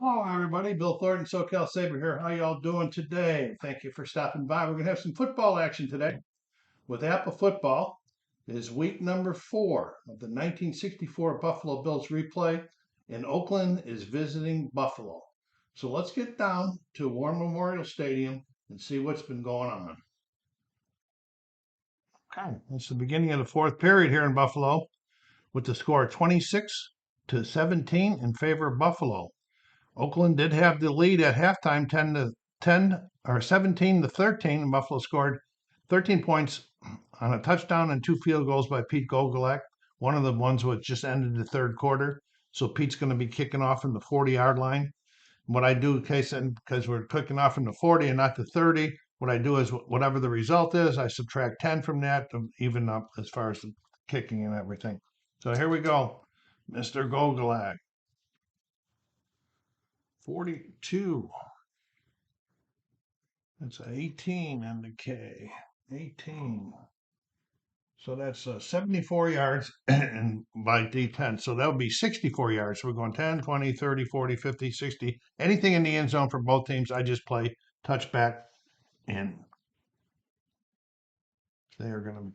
Hello, everybody. Bill Thornton, SoCal Saber here. How y'all doing today? Thank you for stopping by. We're going to have some football action today with APBA Football. It is week number 4 of the 1964 Buffalo Bills replay, and Oakland is visiting Buffalo. So let's get down to War Memorial Stadium and see what's been going on. Okay, it's the beginning of the fourth period here in Buffalo with the score 26-17 in favor of Buffalo. Oakland did have the lead at halftime, 17-13, and Buffalo scored 13 points on a touchdown and 2 field goals by Pete Gogolak. One of the ones which just ended the third quarter. So Pete's going to be kicking off from the 40-yard line. What I do, because we're kicking off from the 40 and not the 30, what I do is whatever the result is, I subtract 10 from that to even up as far as the kicking and everything. So here we go, Mr. Gogolak. 42. That's a 18 and the K. 18. So that's 74 yards and by D10. So that would be 64 yards. So we're going 10, 20, 30, 40, 50, 60. Anything in the end zone for both teams. I just play touchback, and they are going to be,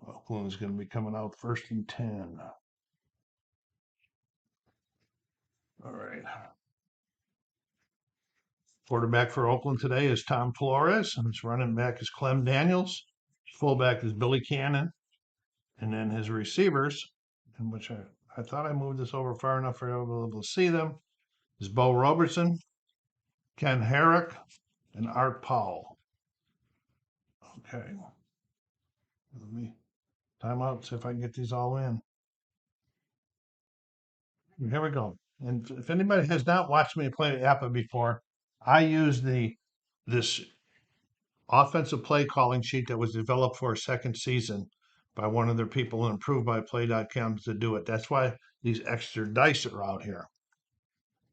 Oakland is going to be coming out 1st and 10. All right. Quarterback for Oakland today is Tom Flores, and his running back is Clem Daniels. Fullback is Billy Cannon. And then his receivers, in which I thought I moved this over far enough for you to be able to see them, is Bo Robertson, Ken Herrick, and Art Powell. Okay. Let me time out, see if I can get these all in. Here we go. And if anybody has not watched me play APBA before, I use this offensive play calling sheet that was developed for a second season by one of their people and improved by play.com to do it. That's why these extra dice are out here.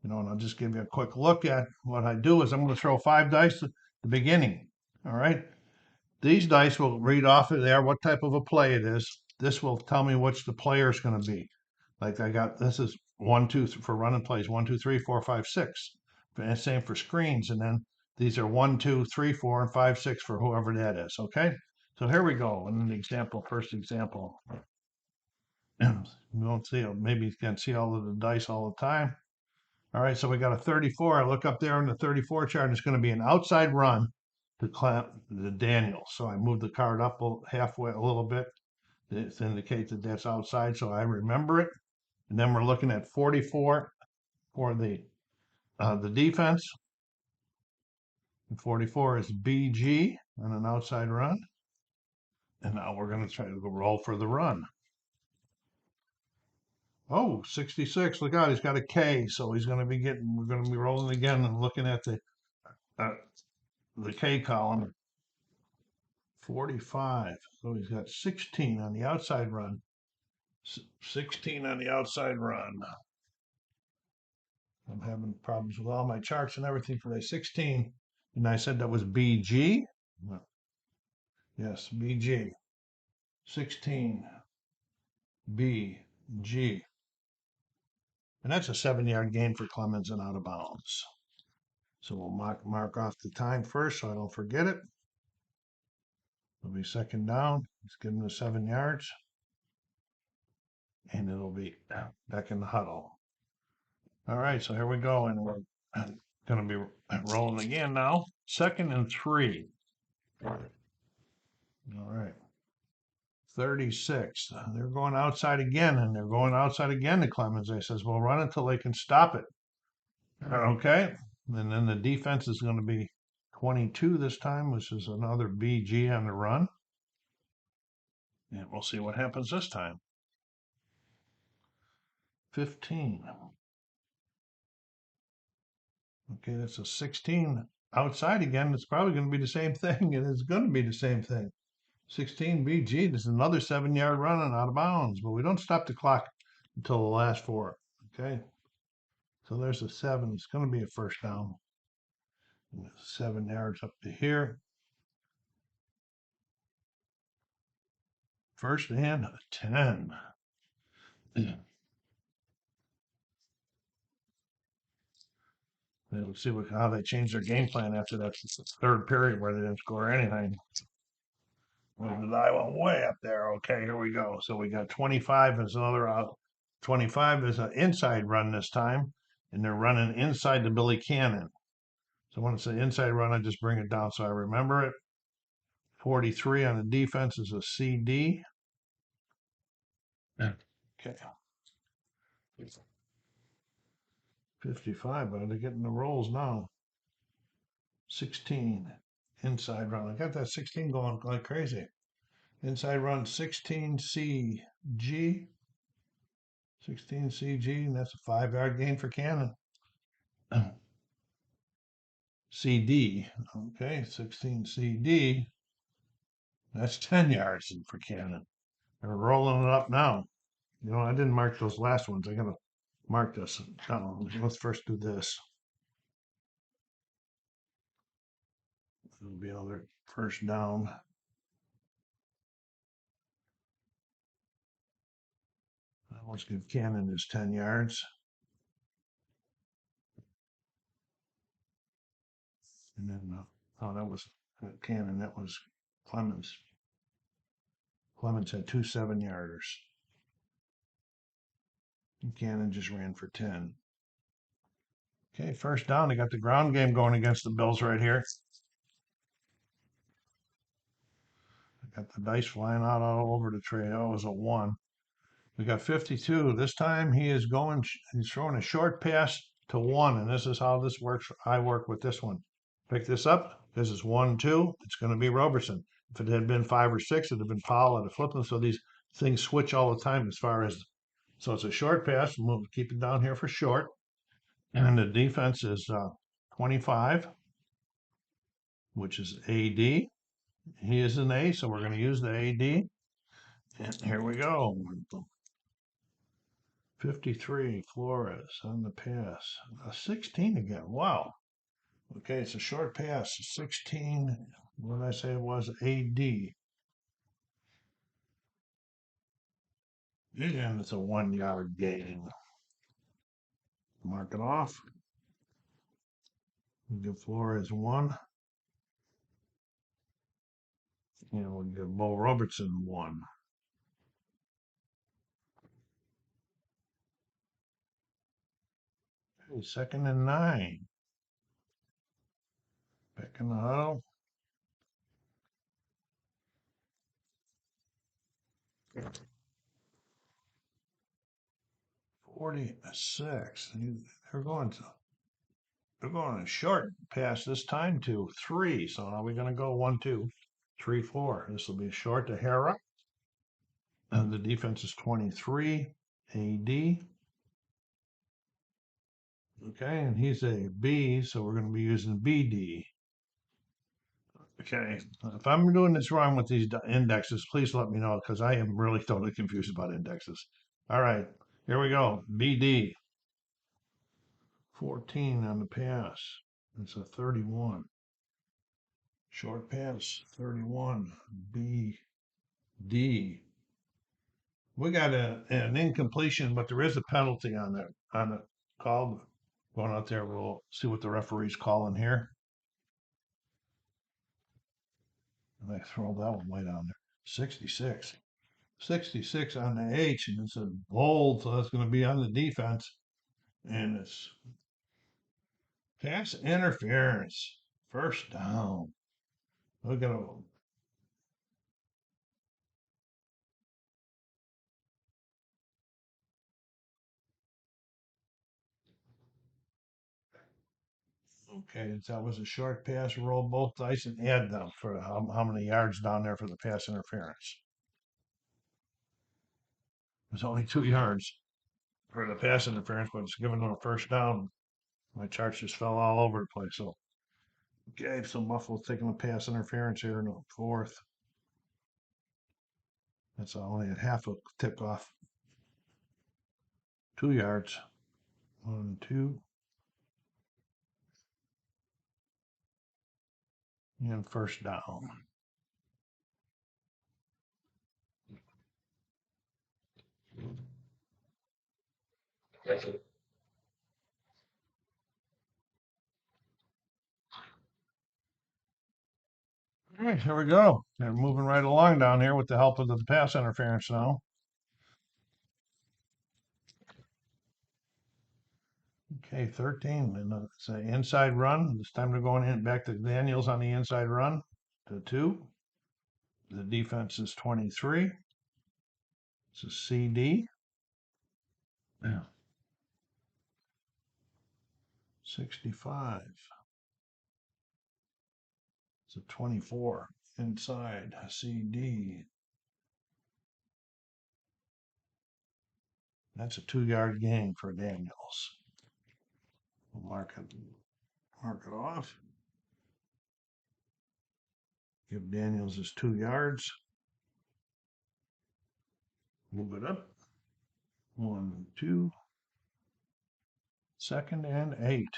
And I'll just give you a quick look at what I do is I'm going to throw 5 dice at the beginning. All right. These dice will read off of there what type of a play it is. This will tell me which the player is going to be. Like this is 1, 2 for running plays, 1, 2, 3, 4, 5, 6. And same for screens. And then these are 1, 2, 3, 4, and 5, 6 for whoever that is. Okay. So here we go. And an example, first example. You won't see it. Maybe you can see all of the dice all the time. All right, so we got a 34. I look up there on the 34 chart, and it's going to be an outside run to the Daniels. So I move the card up halfway a little bit to indicate that that's outside, so I remember it. And then we're looking at 44 for the defense. And 44 is BG on an outside run. And now we're going to try to roll for the run. Oh, 66. Look out, he's got a K, so we're going to be rolling again and looking at the K column. 45. So he's got 16 on the outside run. 16 on the outside run. I'm having problems with all my charts and everything for the 16. And I said that was BG. Yes, BG. 16. BG. And that's a 7-yard gain for Clemens and out of bounds. So we'll mark off the time first so I don't forget it. It'll be second down. Let's give him the 7 yards. And it'll be back in the huddle. All right, so here we go. And we're going to be rolling again now. 2nd and 3. All right. 36. They're going outside again, and they're going outside again to Clemens. I says, well, run until they can stop it. Okay. And then the defense is going to be 22 this time, which is another BG on the run. And we'll see what happens this time. 15. Okay, that's a 16 outside again. It's probably going to be the same thing. It is going to be the same thing. 16 BG. This is another 7-yard run and out of bounds, but we don't stop the clock until the last 4. Okay. So there's a 7. It's going to be a first down. 7 yards up to here. First and 10. We'll see how they change their game plan after that third period where they didn't score anything. Well, I went way up there. Okay, here we go. So we got 25 as another out. 25 is an inside run this time, and they're running inside the Billy Cannon. So when it's an inside run, I just bring it down so I remember it. 43 on the defense is a CD. Yeah. Okay. 55, but they're getting the rolls now. 16 inside run. I got that 16 going like crazy. Inside run 16 CG. 16 CG, and that's a 5-yard gain for Cannon. CD. Okay, 16 CD. That's 10 yards for Cannon. They're rolling it up now. You know, I didn't mark those last ones. I gotta mark this down. Let's first do this. It'll be another first down. Let's give Cannon his 10 yards. And then, oh, that was Cannon. That was Clemens. Clemens had 2 7-yarders. And Cannon just ran for 10. Okay, first down. They got the ground game going against the Bills right here. Got the dice flying out all over the tray. Oh, it was a 1. We got 52. This time he's throwing a short pass to 1, and this is how this works. I work with this one. Pick this up. This is 1, 2. It's going to be Roberson. If it had been 5 or 6, it'd have been Powell. It'd have flipped them. So these things switch all the time as far as. So it's a short pass. We'll keep it down here for short. And the defense is 25, which is AD. He is an A, so we're going to use the AD. And here we go. 53, Flores on the pass. 16 again. Wow. Okay, it's a short pass. 16, what did I say it was? AD. And it's a 1-yard gain. Mark it off. We'll give Flores 1. And we'll give Bo Robertson 1. Okay, 2nd and 9. Back in the huddle. 46. They're going a short pass this time to 3. So now we're going to go 1, 2, 3, 4. This will be short to Hera. And the defense is 23. AD. Okay, and he's a B, so we're going to be using BD. Okay, if I'm doing this wrong with these indexes, please let me know because I am really totally confused about indexes. All right, here we go. BD. 14 on the pass. It's a 31. Short pass, 31. BD. We got an incompletion, but there is a penalty on the call. Going out there, we'll see what the referee's calling here. And I throw that one way down there. 66. 66 on the H, and it's a bold, so that's going to be on the defense. And it's pass interference. First down. We're going to. Okay, that was a short pass. Roll both dice and add them for how many yards down there for the pass interference. It's only 2 yards for the pass interference, but it's giving them a first down. My charts just fell all over the place. So, okay, so Buffalo's taking the pass interference here in the 4th. That's only at half a tip off. 2 yards. 1, 2. And first down. All right, here we go. They're moving right along down here with the help of the pass interference now. Okay, 13. And it's an inside run. This time they're going in back to Daniels on the inside run to 2. The defense is 23. It's a CD. Yeah. 65. It's a 24 inside CD. That's a 2-yard gain for Daniels. We'll mark it off. Give Daniels his 2 yards. Move it up. 1, 2. 2nd and 8.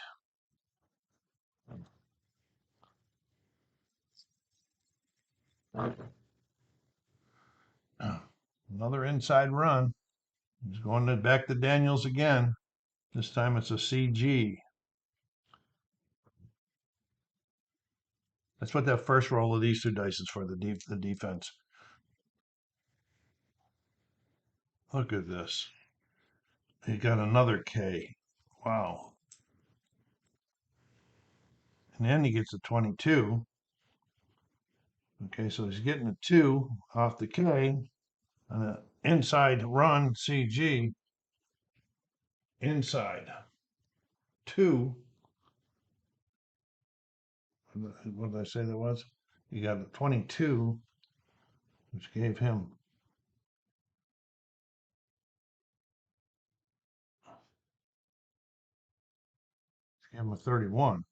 Another inside run. He's going back to Daniels again. This time it's a CG. That's what that first roll of these 2 dice is for, the defense. Look at this. He got another K. Wow. And then he gets a 22. Okay, so he's getting a 2 off the K on an inside run CG. Inside 2. What did I say that was? He got a 22, which gave him a 31.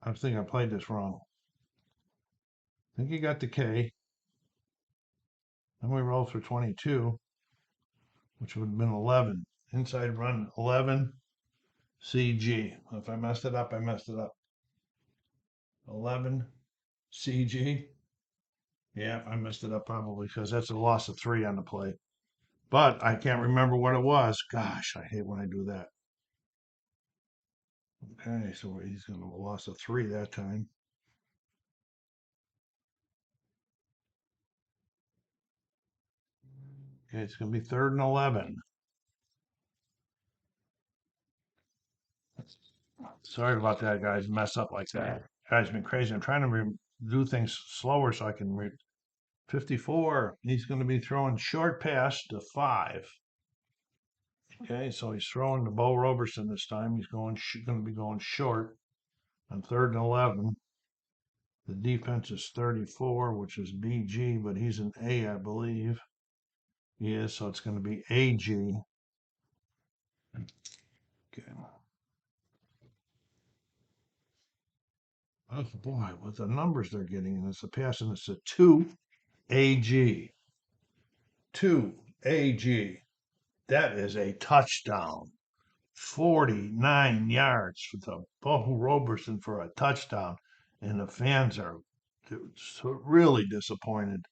I think I played this wrong. I think he got the K. Then we rolled for 22, which would have been 11. Inside run 11 CG. If I messed it up, I messed it up. 11 CG. Yeah, I messed it up probably because that's a loss of 3 on the play. But I can't remember what it was. Gosh, I hate when I do that. Okay, so he's going to have a loss of 3 that time. Okay, it's going to be 3rd and 11. Sorry about that, guys. Mess up like that. Guys, been crazy. I'm trying to do things slower so I can 54. He's going to be throwing short pass to 5. Okay, so he's throwing to Bo Roberson this time. He's going to be going short on 3rd and 11. The defense is 34, which is BG, but he's an A, I believe. He is, so it's going to be AG. Okay. Oh boy, with the numbers they're getting, and it's a pass, and it's a 2 AG. 2 AG. That is a touchdown. 49 yards for the Bo Roberson for a touchdown. And the fans are really disappointed.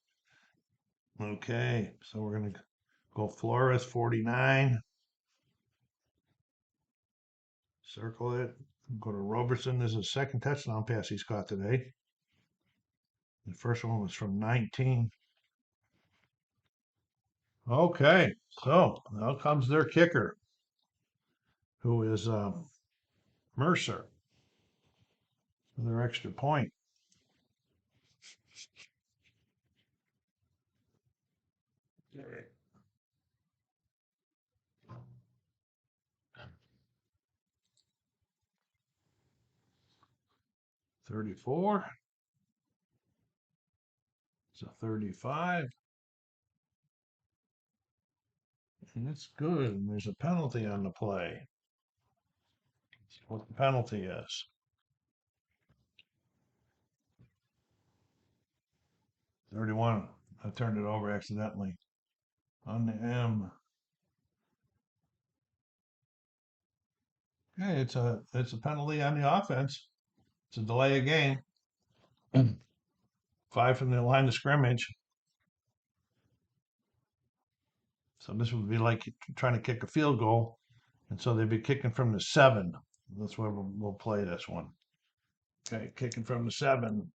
Okay, so we're going to go Flores 49. Circle it. Go to Roberson. This is his 2nd touchdown pass he's caught today. The first one was from 19. Okay, so now comes their kicker, who is Mercer, for their extra point. Okay. 34. It's a 35. And it's good. And there's a penalty on the play. That's what the penalty is. 31. I turned it over accidentally. On the M. Okay, it's a penalty on the offense. It's a delay of game. 5 from the line of scrimmage. So this would be like trying to kick a field goal. And so they'd be kicking from the 7. That's where we'll play this one. Okay, kicking from the 7.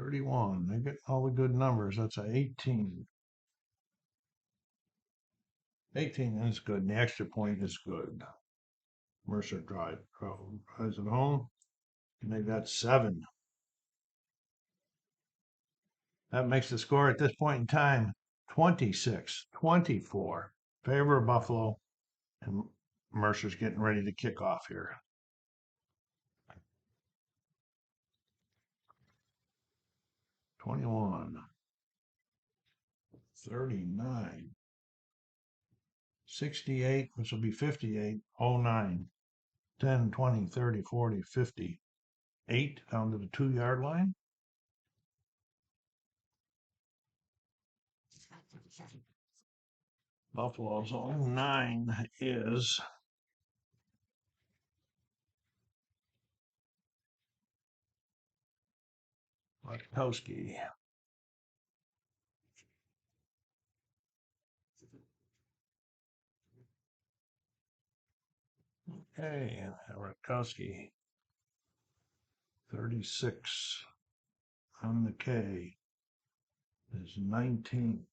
31. They get all the good numbers. That's a 18. 18 is good. And the extra point is good. Mercer drives it home. And they got 7. That makes the score at this point in time 26-24. Favor of Buffalo. And Mercer's getting ready to kick off here. 21, 39, 68, which will be 58, 09, 10, 20, 30, 40, 50, 8 down to the 2-yard line. Buffalo's 09 is Ratkowski. Okay, Ratkowski. 36 on the K is 19.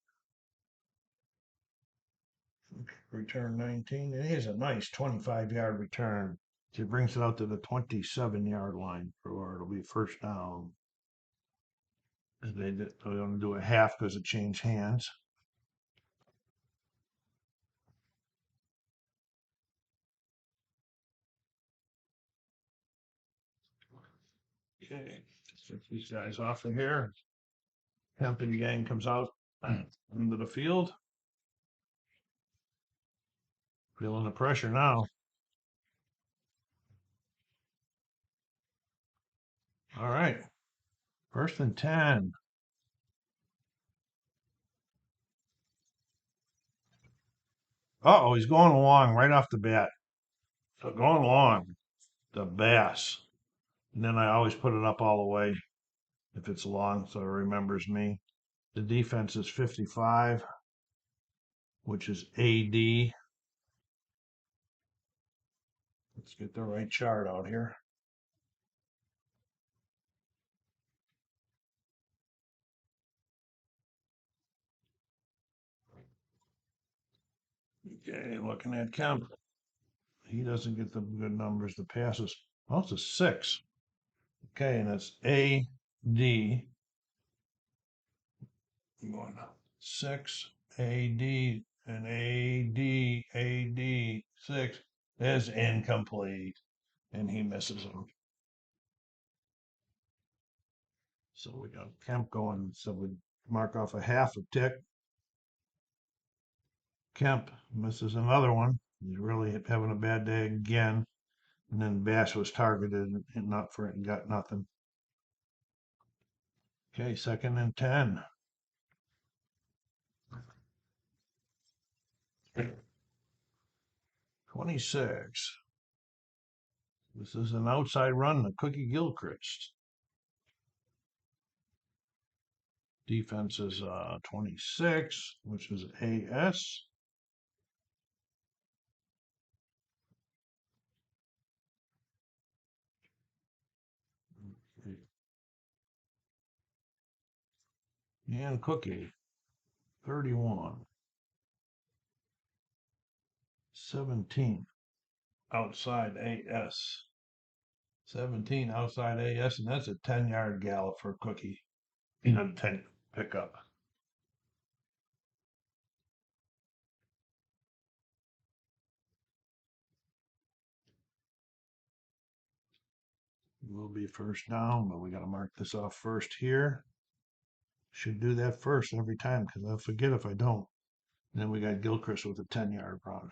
Return 19. It is a nice 25-yard return. It brings it out to the 27-yard line for it'll be first down. They're going to do a half because it changed hands. Okay, get these guys off of here. Company gang comes out into the field. Feeling the pressure now. All right. 1st and 10. Uh-oh, he's going long right off the bat. So going long, the bass. And then I always put it up all the way if it's long so it remembers me. The defense is 55, which is AD. Let's get the right chart out here. Okay, looking at Kemp. He doesn't get the good numbers. The passes. Oh, it's a 6. Okay, and it's AD. Going 6, AD, and AD, 6 is incomplete. And he misses them. So we got Kemp going. So we mark off a half a tick. Kemp misses another one. He's really having a bad day again. And then Bass was targeted and not for it and got nothing. Okay, 2nd and 10. '26. This is an outside run to Cookie Gilchrist. Defense is 26, which is AS. And Cookie, 31. 17 outside AS. 17 outside AS, and that's a 10-yard gallop for Cookie. You know, 10 pickup. Will be first down, but we got to mark this off first here. Should do that first every time because I'll forget if I don't. And then we got Gilchrist with a 10-yard run.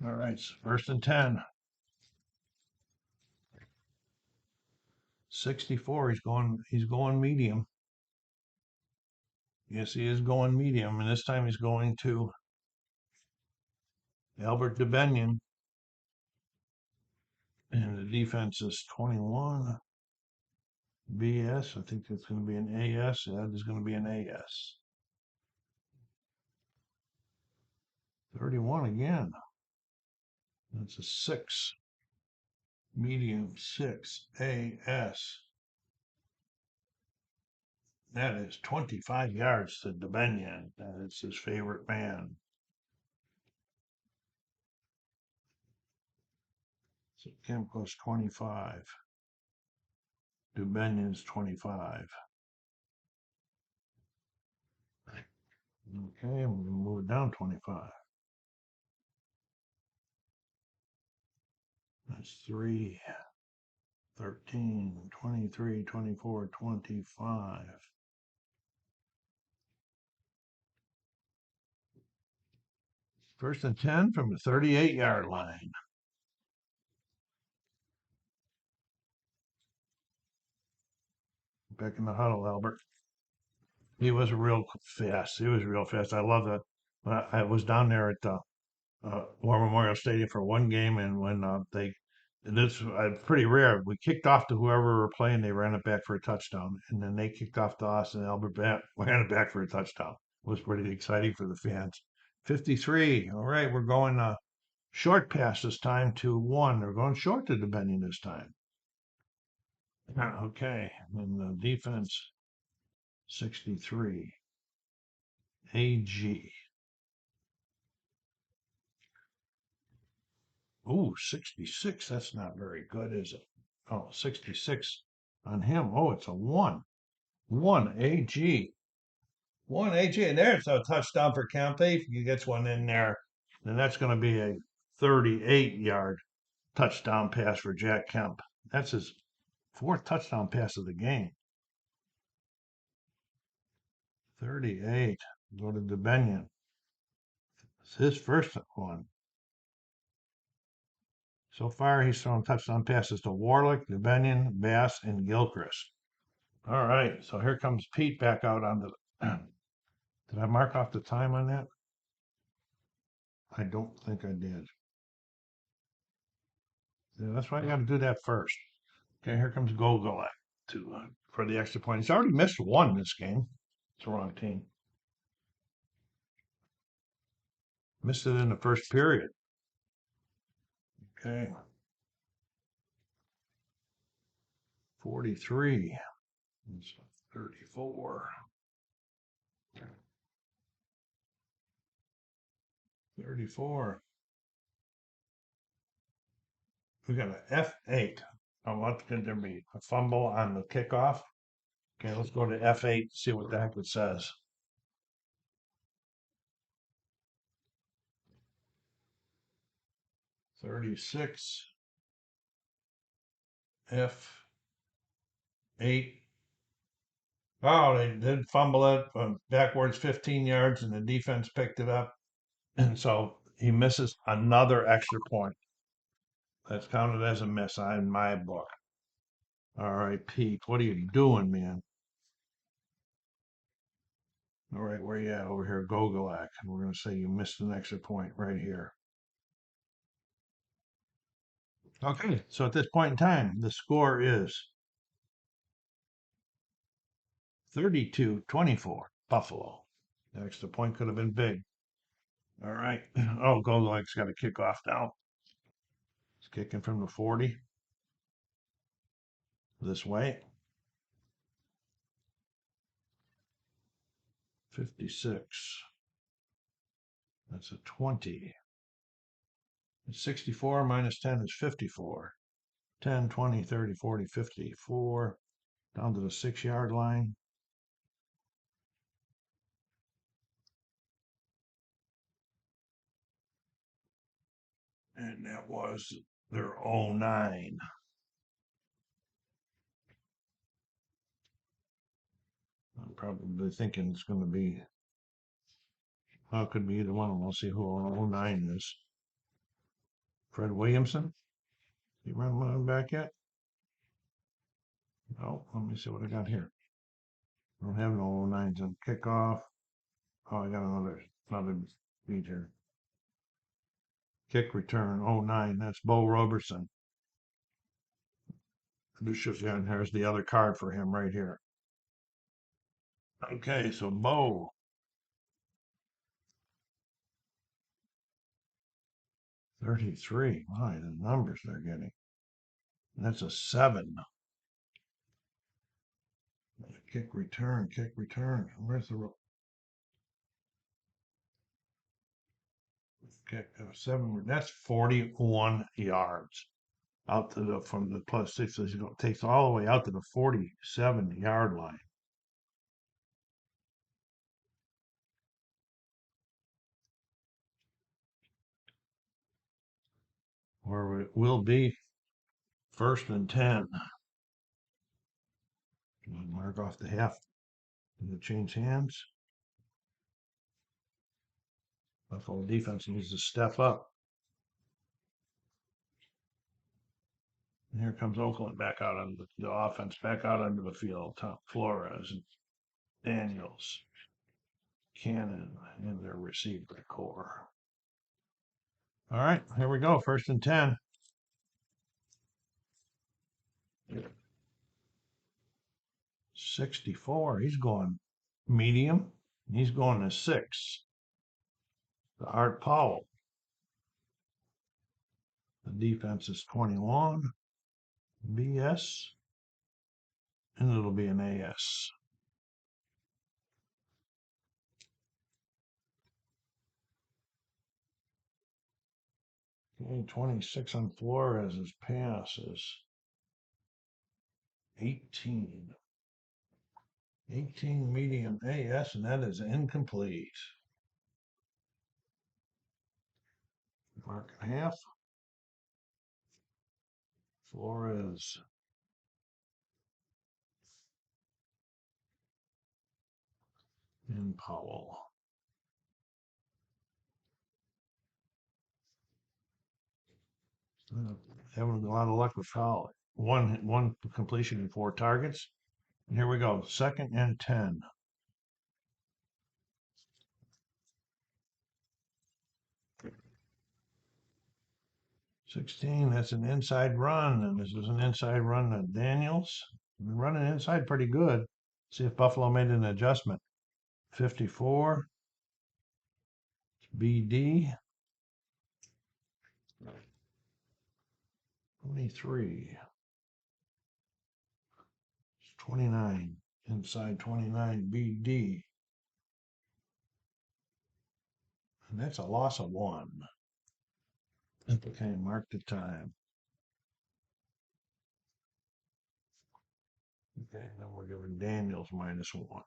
All right, 1st and 10. 64. He's going medium. Yes, he is going medium, and this time he's going to Albert DeBenion. And the defense is 21. BS. I think it's going to be an AS. That is going to be an AS. 31 again. That's a 6. Medium 6. AS. That is 25 yards to Dubenian. That is his favorite man. So Kemp goes 25. Dubenian's 25. Okay, I'm going to move it down 25. That's 3, 13, 23, 24, 25. First and 10 from the 38-yard line. Back in the huddle, Albert. He was real fast. He was real fast. I love that. I was down there at War Memorial Stadium for one game, and when this pretty rare. We kicked off to whoever we were playing. They ran it back for a touchdown, and then they kicked off to us, and Albert ran it back for a touchdown. It was pretty exciting for the fans. 53. All right, we're going short pass this time to 1. They're going short to the Benny this time. Okay, and the defense 63. AG. Ooh, 66. That's not very good, is it? Oh, 66 on him. Oh, it's a 1. 1 AG. 1 AG. And there's a touchdown for Kempe. If he gets one in there, then that's going to be a 38-yard touchdown pass for Jack Kemp. That's his 4th touchdown pass of the game. 38. Go to DeBenion. It's his first one. So far, he's thrown touchdown passes to Warlick, DeBenion, Bass, and Gilchrist. All right, so here comes Pete back out on the. Did I mark off the time on that? I don't think I did. Yeah, that's why I got to do that first. Okay, here comes Gogolak to for the extra point. He's already missed 1 this game. It's the wrong team. Missed it in the first period. Okay. 43. It's 34. 34. We got an F8. What could there be? A fumble on the kickoff? Okay, let's go to F8, see what the heck it says. "36 F8." Oh, they did fumble it backwards 15 yards, and the defense picked it up. And so he misses another extra point. That's counted as a miss in my book. All right, Pete, what are you doing, man? All right, where you at? Over here, Gogolak. And we're going to say you missed an extra point right here. Okay, so at this point in time, the score is 32-24, Buffalo. The extra point could have been big. All right. Oh, Gogolak's got a kick off now. It's kicking from the 40 this way. 56. That's a 20. 64 minus 10 is 54. 10, 20, 30, 40, 54. Down to the 6-yard line. And that was their 09. I'm probably thinking it's going to be, well, it could be either one of them. We'll see who 09 is. Fred Williamson. You run one back yet? No. Let me see what I got here. I don't have no 09s on kickoff. Oh, I got another beat here. Kick return 09. That's Bo Robertson. And here's the other card for him right here. Okay, so Bo. 33. My, the numbers they're getting. That's a 7. Kick return, kick return. Where's the kick? 7. That's 41 yards out to the from the +6. So it takes all the way out to the 47-yard line. Where it will be 1st and 10. Mark off the half. Does it change hands? Buffalo defense needs to step up. And here comes Oakland back out on the offense, back out onto the field. Tom Flores, Daniels, Cannon, and their receiver core. All right, here we go. 1st and 10. 64. He's going medium. He's going to 6. The Art Powell. The defense is 21. BS. And it'll be an AS. Okay, 26 on Flores' passes. 18. 18 medium AS, and that is incomplete. Mark and a half. Flores. And Powell. Having a lot of luck with Powell. One completion and 4 targets. And here we go. 2nd and 10. 16, that's an inside run, and this is an inside run to Daniels. Been running inside pretty good. See if Buffalo made an adjustment. 54, BD. 23. 29, inside 29, BD. And that's a loss of 1. Okay, mark the time. Okay, then we're giving Daniels -1.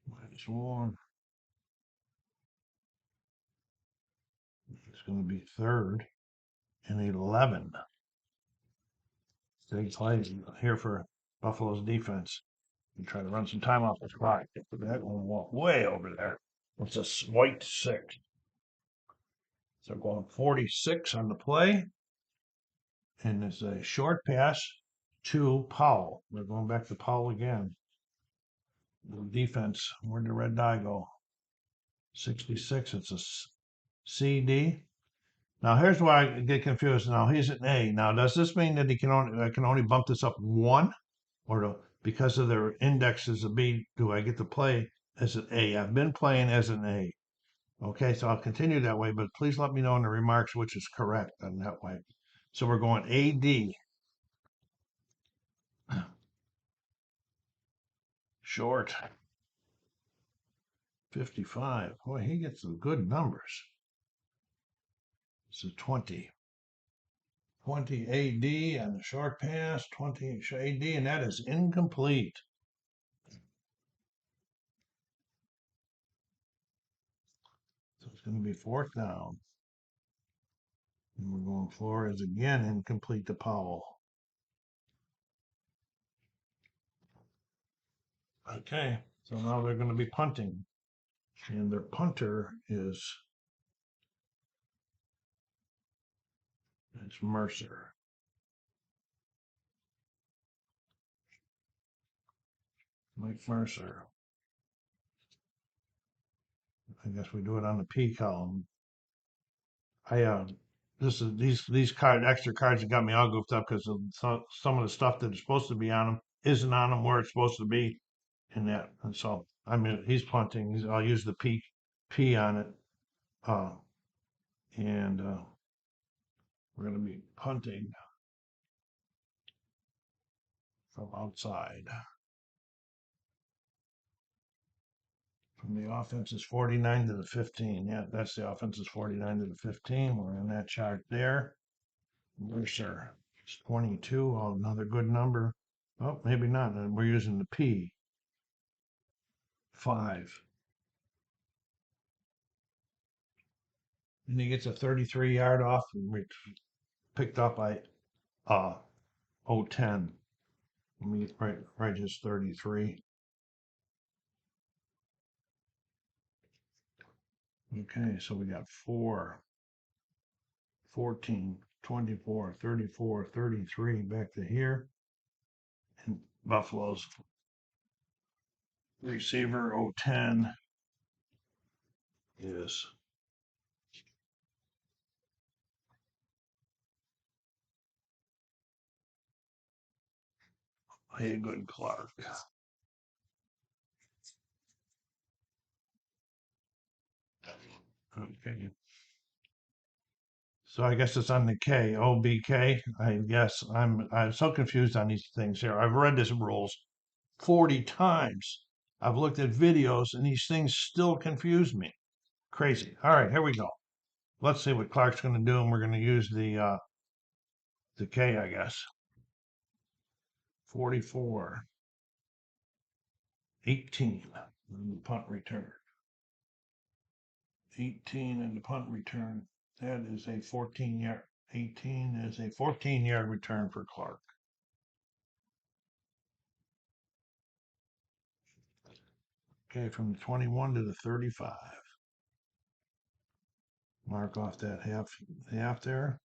-1. It's going to be 3rd and 11. Big play here for Buffalo's defense. And try to run some time off the clock. That one walked way over there. It's a white 6. So going 46 on the play. And it's a short pass to Powell. We're going back to Powell again. The defense, where'd the red die go? 66, it's a CD. Now here's where I get confused. Now he's an A. Now does this mean that I can only bump this up 1? Or because of their index as a B, do I get to play as an A? I've been playing as an A. Okay, so I'll continue that way, but please let me know in the remarks which is correct on that way. So we're going AD. Short. 55. Boy, he gets some good numbers. It's a 20. 20 AD and the short pass, 20 AD, and that is incomplete. So it's going to be 4th down. And we're going Flores again, incomplete to Powell. Okay, so now they're going to be punting. And their punter is it's Mercer. Mike Mercer. I guess we do it on the P column. These extra cards that got me all goofed up because some of the stuff that is supposed to be on them isn't on them where it's supposed to be, and so I mean he's punting. I'll use the P on it, and we're going to be punting. from outside. From the offense is 49 to the 15. Yeah, that's the offense is 49 to the 15. We're in that chart there. Mercer is 22. Oh, another good number. Oh, maybe not. We're using the P. 5. And he gets a 33-yard off and picked up by 010. Let me write his 33. Okay, so we got 4, 14, 24, 34, 33 back to here. And Buffalo's receiver 010 is Haygood Clark. Okay. So I guess it's on the K, OBK. I guess I'm so confused on these things here. I've read this rules 40 times. I've looked at videos and these things still confuse me. Crazy. All right, here we go. Let's see what Clark's going to do, and we're going to use the K, I guess. 44, 18, and the punt return. 18 and the punt return. That is a 14-yard. 18 is a 14-yard return for Clark. Okay, from the 21 to the 35. Mark off that half there.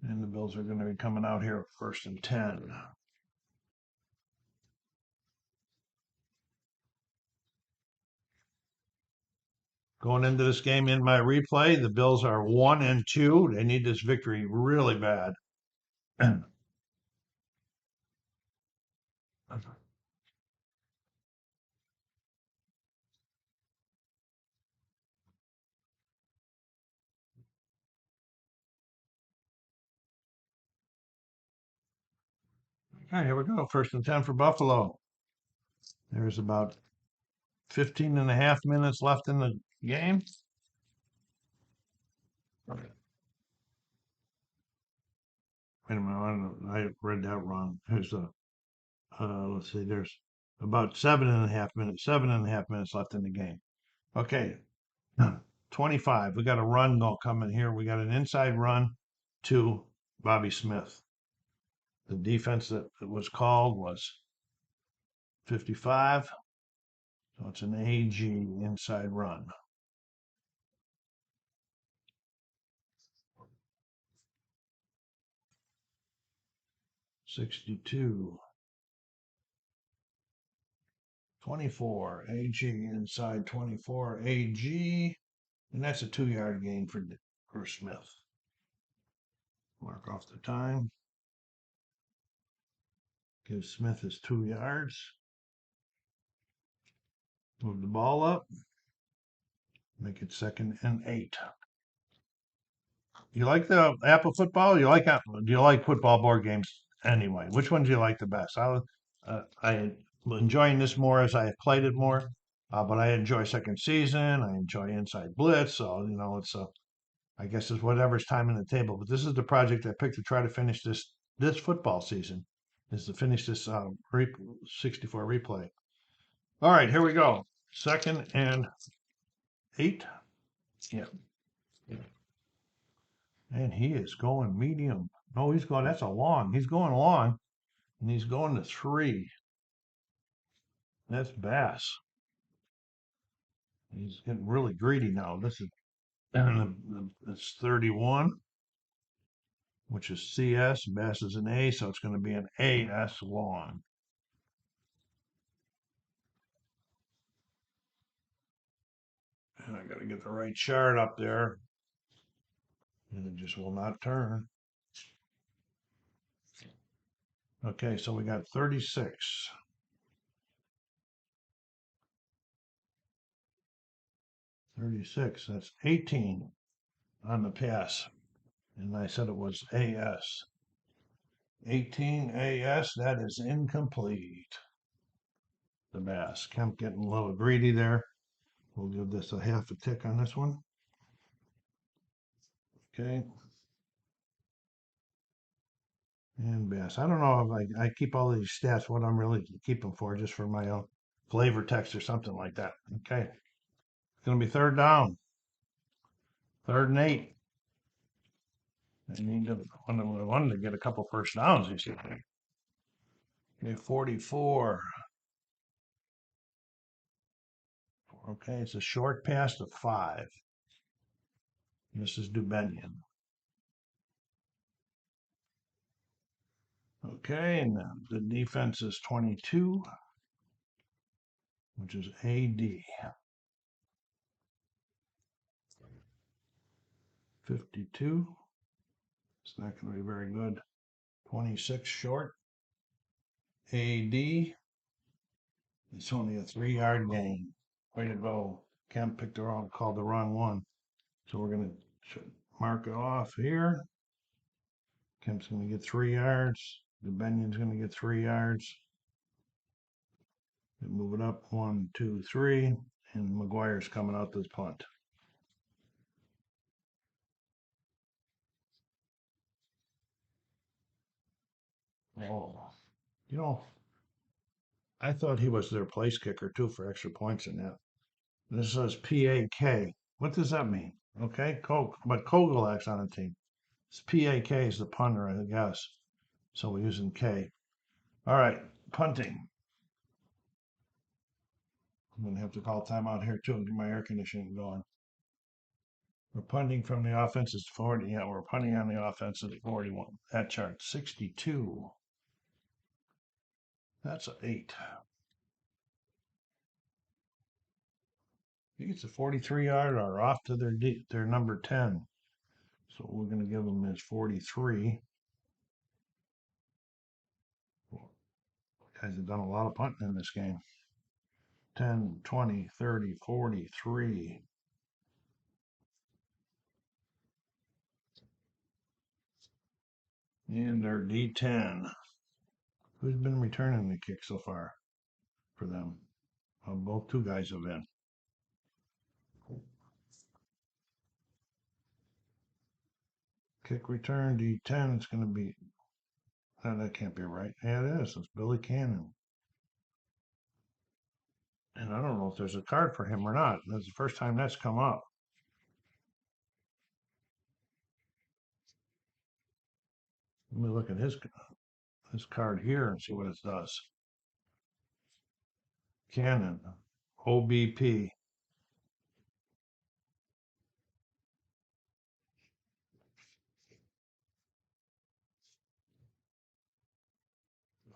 And the Bills are going to be coming out here first and 10. Going into this game in my replay, the Bills are 1-2. They need this victory really bad. Okay, here we go. First and 10 for Buffalo. There's about 15 and a half minutes left in the game. Wait a minute, I read that wrong. There's let's see, there's about 7.5 minutes left in the game. Okay, 25. We got a run coming here. We got an inside run to Bobby Smith. The defense that was called was 55. So it's an AG inside run. 62. 24. AG inside 24. AG. And that's a 2-yard gain for Smith. Mark off the time. Give Smith his 2 yards. Move the ball up. Make it 2nd and 8. You like the APBA Football? Do you like football board games anyway? Which one do you like the best? I'm enjoying this more as I have played it more, but I enjoy Second Season. I enjoy Inside Blitz. So it's I guess it's whatever's time in the table. But this is the project I picked to try to finish this football season, is to finish this 64 replay. All right, here we go. 2nd and 8. Yeah. And he is going medium. No, that's a long. He's going long, and he's going to 3. That's Bass. He's getting really greedy now. This is it's 31, which is CS. Bass is an A, so it's going to be an AS long. And I got to get the right chart up there. And it just will not turn. Okay, so we got 36. 36, that's 18 on the pass. And I said it was AS. 18 AS, that is incomplete. The bass. Kemp getting a little greedy there. We'll give this a half a tick on this one. Okay. And bass. I don't know if I keep all these stats, what I'm really keep them for, just for my own flavor text or something like that. Okay. It's going to be third down. 3rd and 8. I need to, I wanted to get a couple first downs, you see. Okay, 44. Okay, it's a short pass to 5. This is Dubenian. Okay, and the defense is 22, which is AD. 52. It's not going to be very good. 26 short. AD. It's only a 3-yard gain. Way to go. Kemp picked the wrong, called the wrong one. So we're going to mark it off here. Kemp's going to get 3 yards. Dubenian's going to get 3 yards. Move it up 1, 2, 3. And McGuire's coming out this punt. Oh, you know, I thought he was their place kicker too for extra points in that. This says PAK. What does that mean? Okay, but Kogelak's on the team. It's PAK is the punter, I guess. So we're using K. All right, punting. I'm gonna have to call timeout here too and get my air conditioning going. We're punting from the offense is 40. Yeah, we're punting on the offense at 41. That chart 62. That's an 8. He gets a 43-yard or off to their number 10. So we're going to give them his 43. Guys have done a lot of punting in this game. 10, 20, 30, 43. And their D10. Who's been returning the kick so far for them? Well, both two guys have been. Kick return, D10. It's going to be. No, that can't be right. Yeah, it is. It's Billy Cannon. And I don't know if there's a card for him or not. That's the first time that's come up. Let me look at his card here and see what it does. Cannon, OBP.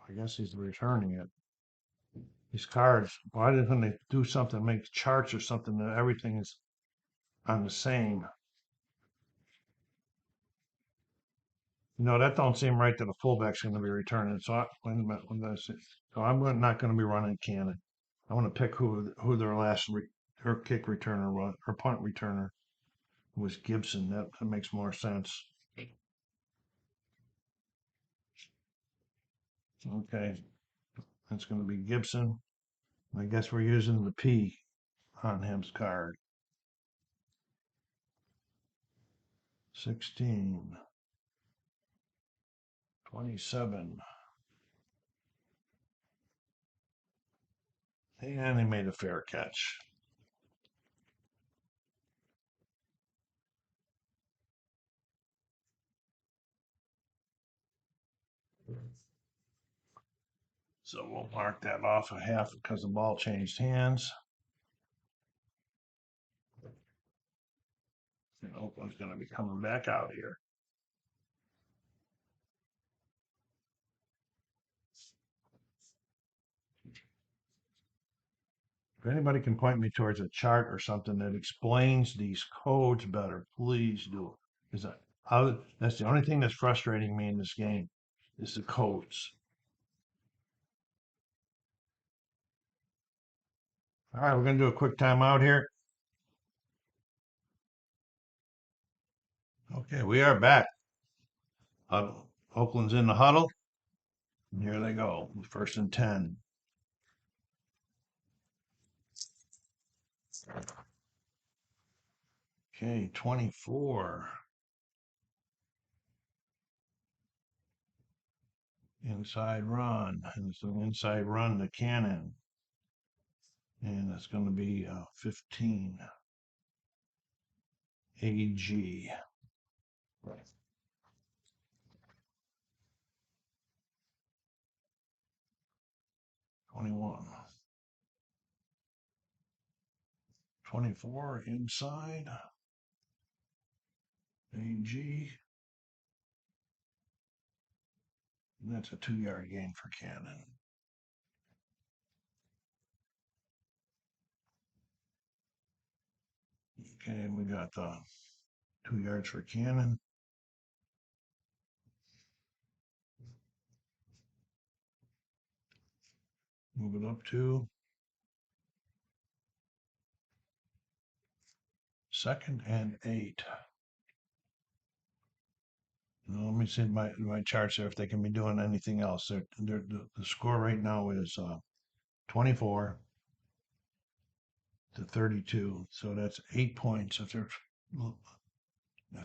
I guess he's returning it. These cards, why doesn't they do something, make charts or something that everything is on the same? That don't seem right that a fullback's going to be returning. So wait a minute, so I'm not going to be running Cannon. I want to pick who their last her kick returner was, her punt returner was Gibson. That makes more sense. Okay, that's going to be Gibson. I guess we're using the P on him's card. 16, 27. And he made a fair catch. So we'll mark that off a half because the ball changed hands. And Oakland's going to be coming back out here. If anybody can point me towards a chart or something that explains these codes better, please do. Because that's the only thing that's frustrating me in this game is the codes. All right, we're going to do a quick timeout here. Okay, we are back. Oakland's in the huddle. And here they go. 1st and 10. Okay, 24. Inside run. And it's an inside run to Cannon. And it's going to be 15. AG. 21. 24 inside. AG. And that's a 2-yard gain for Cannon. Okay, we got 2 yards for Cannon. Move it up to 2nd and 8. Now, let me see my charts there if they can be doing anything else. The score right now is 24 to 32. So that's 8 points. If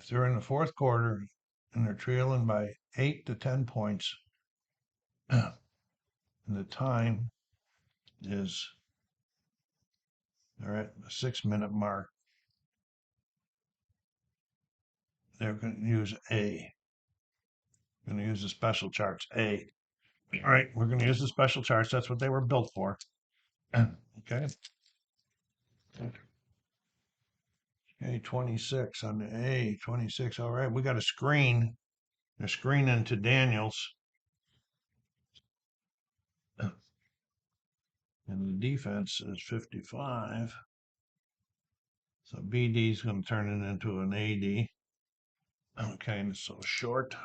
they're in the 4th quarter and they're trailing by 8 to 10 points, and the time is they're at the 6-minute mark, they're going to use A. Going to use the special charts A. All right, we're going to use the special charts. That's what they were built for. Okay. Okay, 26 on the A, 26. All right, we got a screen. They're screening to Daniels. And the defense is 55. So BD is going to turn it into an AD. Okay, so short.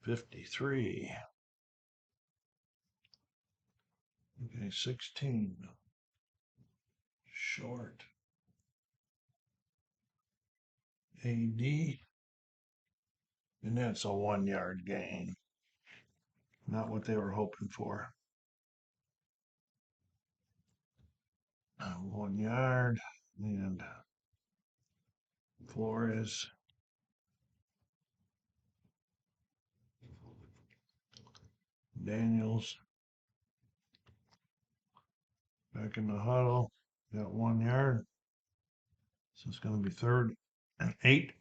53. Okay, 16. Short. AD. And that's a 1-yard gain. Not what they were hoping for. 1 yard. And Flores. Daniels. Back in the huddle. Got 1 yard. So it's going to be 3rd and 8.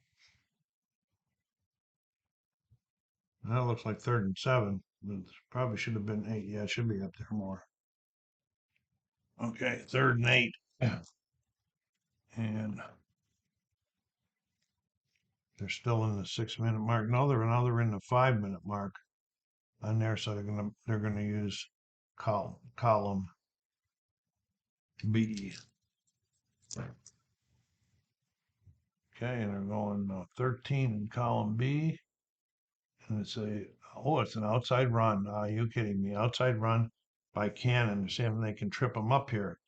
That looks like 3rd and 7. But it probably should have been 8. Yeah, it should be up there more. Okay, 3rd and 8. And they're still in the 6-minute mark. No, they're in the 5-minute mark on there. So they're gonna use column B. Okay, and they're going 13 in column B. And it's it's an outside run. Are you kidding me? Outside run by Cannon to see if they can trip them up here.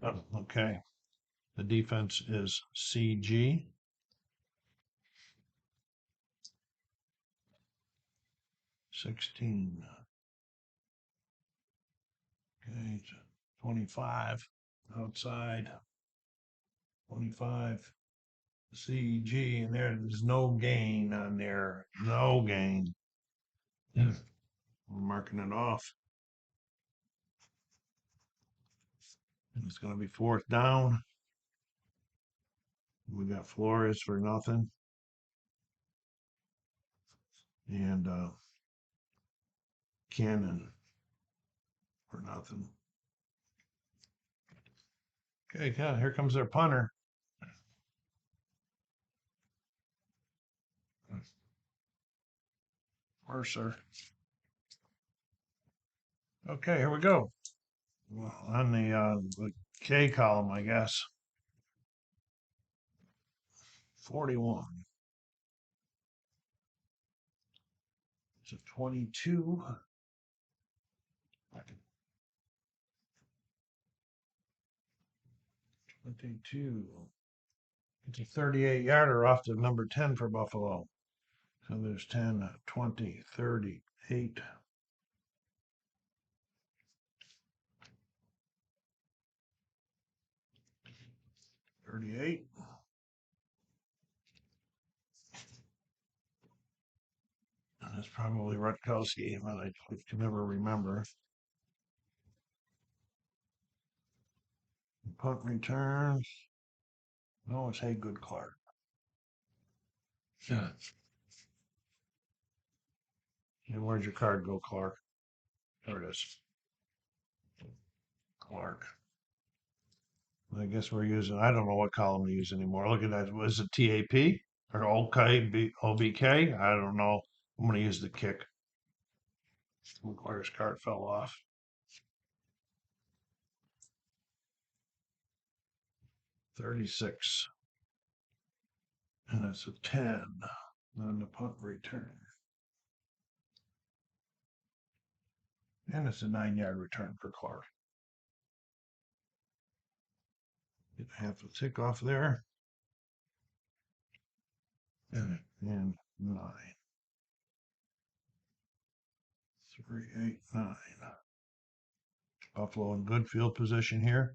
Oh, okay. The defense is CG. 16. Okay, 25 outside. 25. CG, and there's no gain on there. No gain. We're marking it off. And it's going to be 4th down. We got Flores for nothing. And Cannon for nothing. Okay, yeah, here comes their punter. Mercer. Okay, here we go. Well, on the K column, I guess. 41. It's a 22. 22. It's a 38 yarder off to number 10 for Buffalo. So there's 10, 20, 30, 8. $38. That's probably Rutkowski, but I can never remember. Punt returns. No, it's Haygood Clark. Yeah. And where'd your card go, Clark? There it is. Clark. I guess we're using, I don't know what column to use anymore. Look at that. Was it TAP or OBK? I don't know. I'm going to use the kick. McGuire's card fell off. 36. And it's a 10. Then the punt return. And it's a 9-yard return for Clark. Get half a tick off there. And 9. 3, 8, 9. Buffalo in good field position here.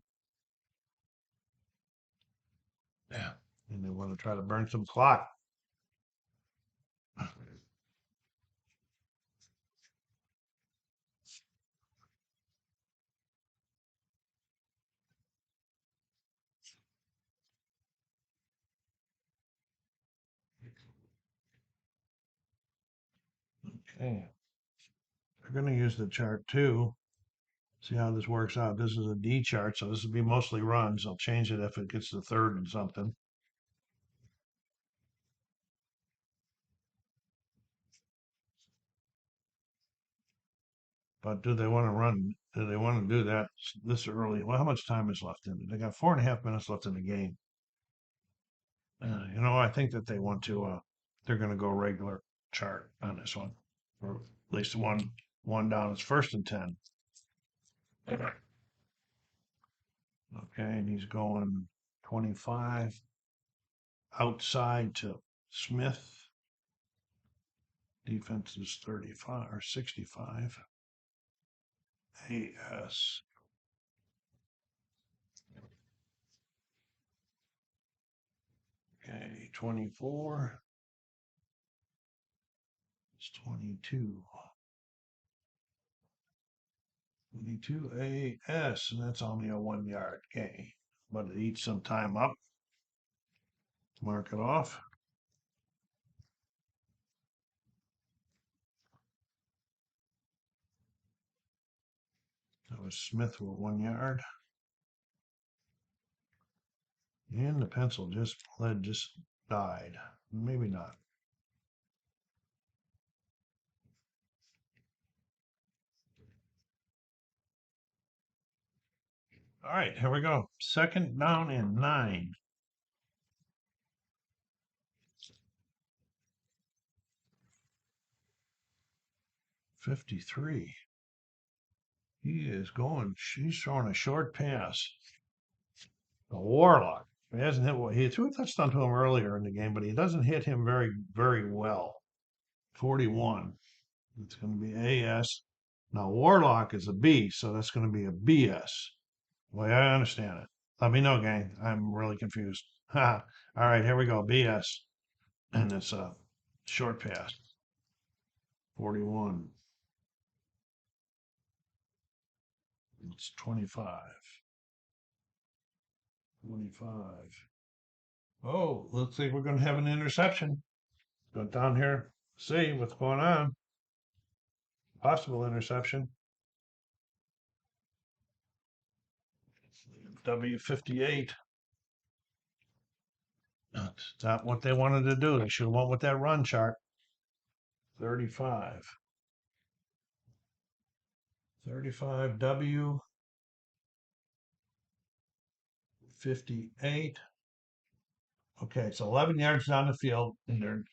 Yeah. And they want to try to burn some clock. Okay. We're going to use the chart too. See how this works out. This is a D chart, so this will be mostly runs. I'll change it if it gets to third and something. But do they want to run? Do they want to do that this early? Well, how much time is left in it? They got 4.5 minutes left in the game. I think that they want to. They're going to go regular chart on this one, or at least one down. It's 1st and 10. Okay, and he's going 25 outside to Smith. Defense is 35 or 65. AS. Okay, 24. It's 22. 22 AS, and that's only a 1-yard gain. But it eats some time up. Mark it off. That was Smith with 1 yard. And the pencil just died. Maybe not. All right, here we go. 2nd down and 9. $53. He is going. She's throwing a short pass. A Warlock. He hasn't hit. He threw a touchdown to him earlier in the game, but he doesn't hit him very, very well. 41. It's going to be AS. Now Warlock is a B, so that's going to be a BS. The way I understand it. Let me know, gang. I'm really confused. All right, here we go. BS. And it's a short pass. 41. It's 25. 25. Oh, looks like we're going to have an interception. Go down here, see what's going on. Possible interception. W58. That's not what they wanted to do. They should have went with that run chart. 35. 35 W 58. Okay, it's 11 yards down the field, and their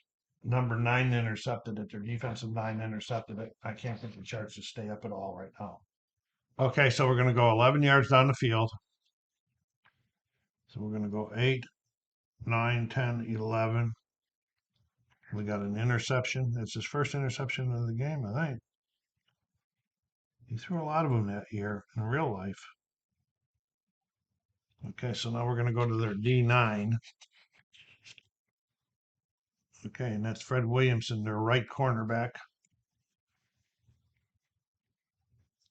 number 9 intercepted it. Their defensive 9 intercepted it. I can't get the charts to stay up at all right now. Okay, so we're going to go 11 yards down the field. So we're going to go 8, 9, 10, 11. We got an interception. It's his first interception of the game, I think. He threw a lot of them that year in real life. Okay, so now we're going to go to their D9. Okay, and that's Fred Williamson, their right cornerback.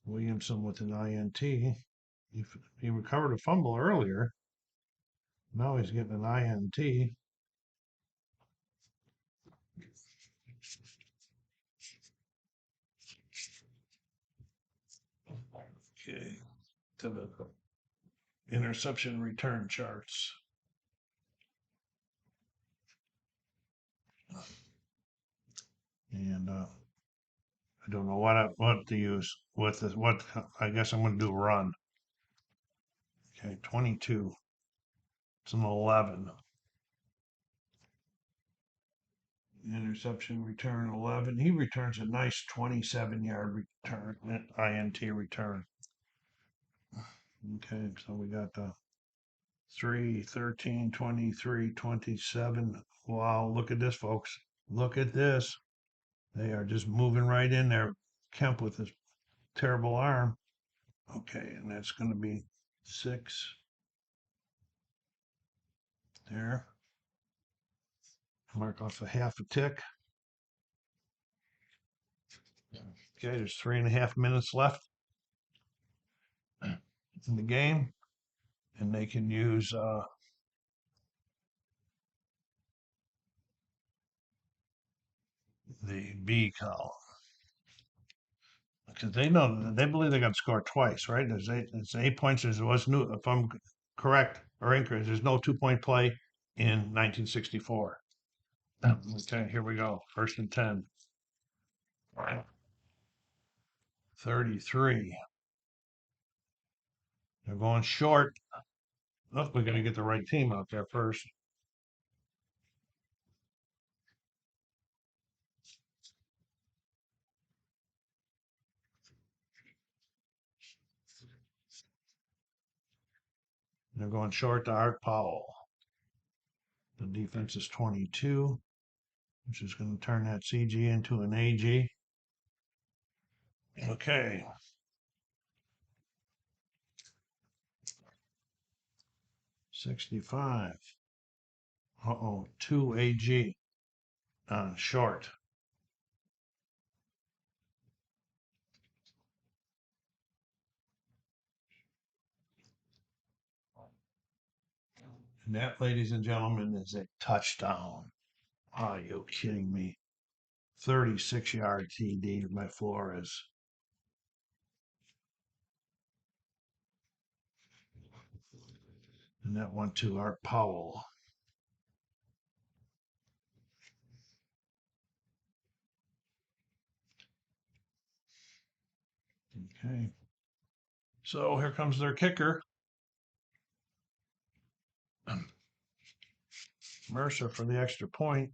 Williamson with an INT. He recovered a fumble earlier. Now he's getting an INT. Okay, to the interception return charts. And I don't know what to use with this. What I guess I'm going to do run. Okay, 22. It's an 11. Interception return 11. He returns a nice 27-yard return, INT return. Okay, so we got the 3, 13, 23, 27. Wow, look at this, folks. Look at this. They are just moving right in there. Kemp with his terrible arm. Okay, and that's going to be 6 there. Mark off a half a tick. Okay, there's 3.5 minutes left in the game, and they can use the B column because they believe they got to score twice, right? It's 8 points. There was new, if I'm correct or incorrect, there's no 2-point play in 1964. Okay, here we go. 1st and 10. 33. They're going short. Look, we got to get the right team out there first. They're going short to Art Powell. The defense is 22, which is going to turn that CG into an AG. Okay. 65. Uh-oh, 2 AG. Short. And that, ladies and gentlemen, is a touchdown. Are you kidding me? 36-yard TD by Flores. And that one to Art Powell. Okay. So here comes their kicker. Mercer for the extra point.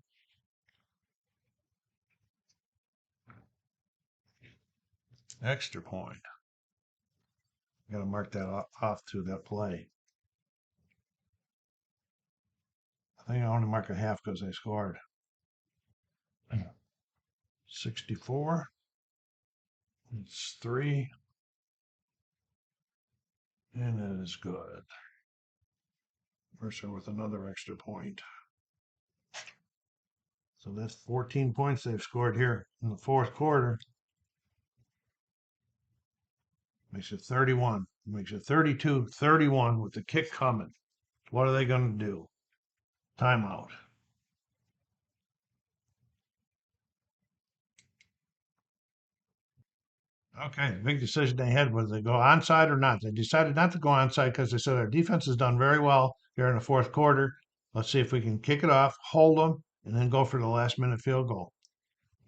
Extra point. Got to mark that off to that play. I think I only mark a half because they scored. 64. It's 3. And it is good. Mercer with another extra point. So that's 14 points they've scored here in the 4th quarter. Makes it 31. Makes it 32-31 with the kick coming. What are they going to do? Timeout. Okay, the big decision they had was they go onside or not. They decided not to go onside because they said our defense has done very well here in the 4th quarter. Let's see if we can kick it off, hold them, and then go for the last minute field goal.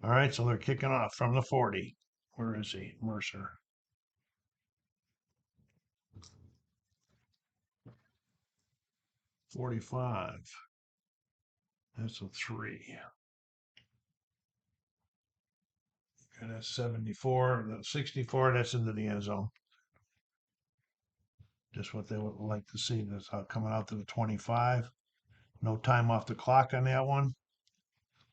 All right, so they're kicking off from the 40. Where is he? Mercer. 45. That's a 3. And that's 74. That's 64. That's into the end zone. Just what they would like to see. That's how coming out to the 25. No time off the clock on that one.